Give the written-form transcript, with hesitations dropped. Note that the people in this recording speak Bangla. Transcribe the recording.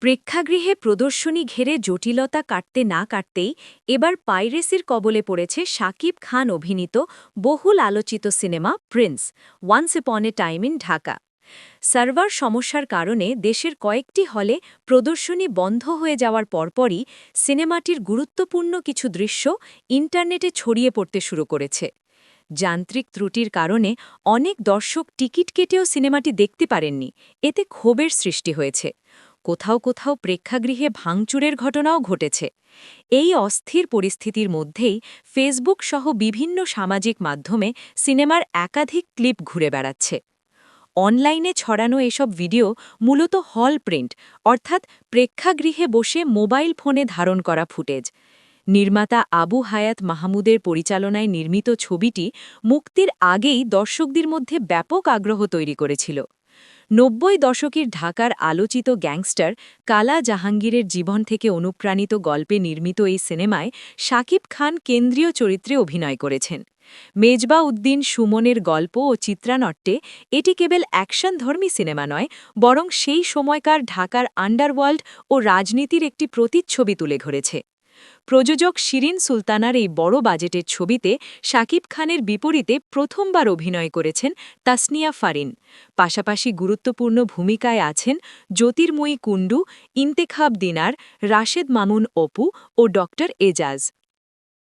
প্রেক্ষাগৃহে প্রদর্শনী ঘিরে জটিলতা কাটতে না কাটতেই এবার পাইরেসির কবলে পড়েছে শাকিব খান অভিনীত বহুল আলোচিত cinema prince once upon a time in Dhaka. Server সমস্যার কারণে দেশের কয়েকটি হলে প্রদর্শনী বন্ধ হয়ে যাওয়ার পরপরই সিনেমাটির গুরুত্বপূর্ণ কিছু দৃশ্য ইন্টারনেটে ছড়িয়ে পড়তে শুরু করেছে। যান্ত্রিক ত্রুটির কারণে অনেক দর্শক টিকিট কেটেও সিনেমাটি দেখতে পারেননি, এতে ক্ষোভের সৃষ্টি হয়েছে। কোথাও কোথাও প্রেক্ষাগৃহে ভাঙচুরের ঘটনাও ঘটেছে। এই অস্থির পরিস্থিতির মধ্যেই ফেসবুক সহ বিভিন্ন সামাজিক মাধ্যমে সিনেমার একাধিক ক্লিপ ঘুরে বেড়াচ্ছে। অনলাইনে ছড়ানো এসব ভিডিও মূলত হল প্রিন্ট, অর্থাৎ প্রেক্ষাগৃহে বসে মোবাইল ফোনে ধারণ করা ফুটেজ। নির্মাতা আবু হায়াত মাহমুদের পরিচালনায় নির্মিত ছবিটি মুক্তির আগেই দর্শকদের মধ্যে ব্যাপক আগ্রহ তৈরি করেছিল। ৯০ দশকের ঢাকার আলোচিত গ্যাংস্টার কালা জাহাঙ্গীরের জীবন থেকে অনুপ্রাণিত গল্পে নির্মিত এই সিনেমায় শাকিব খান কেন্দ্রীয় চরিত্রে অভিনয় করেছেন। মেজবা উদ্দিন সুমনের গল্প ও চিত্রানট্যে এটি কেবল অ্যাকশনধর্মী সিনেমা নয়, বরং সেই সময়কার ঢাকার আন্ডারওয়ার্ল্ড ও রাজনীতির একটি প্রতিচ্ছবি তুলে ধরেছে। প্রযোজক শিরিন সুলতানার এই বড় বাজেটের ছবিতে শাকিব খানের বিপরীতে প্রথমবার অভিনয় করেছেন তাসনিয়া ফারিন। পাশাপাশি গুরুত্বপূর্ণ ভূমিকায় আছেন জ্যোতির্ময়ী কুণ্ডু, ইন্তেখাব দিনার, রাশেদ মামুন অপু ও ড এজাজ।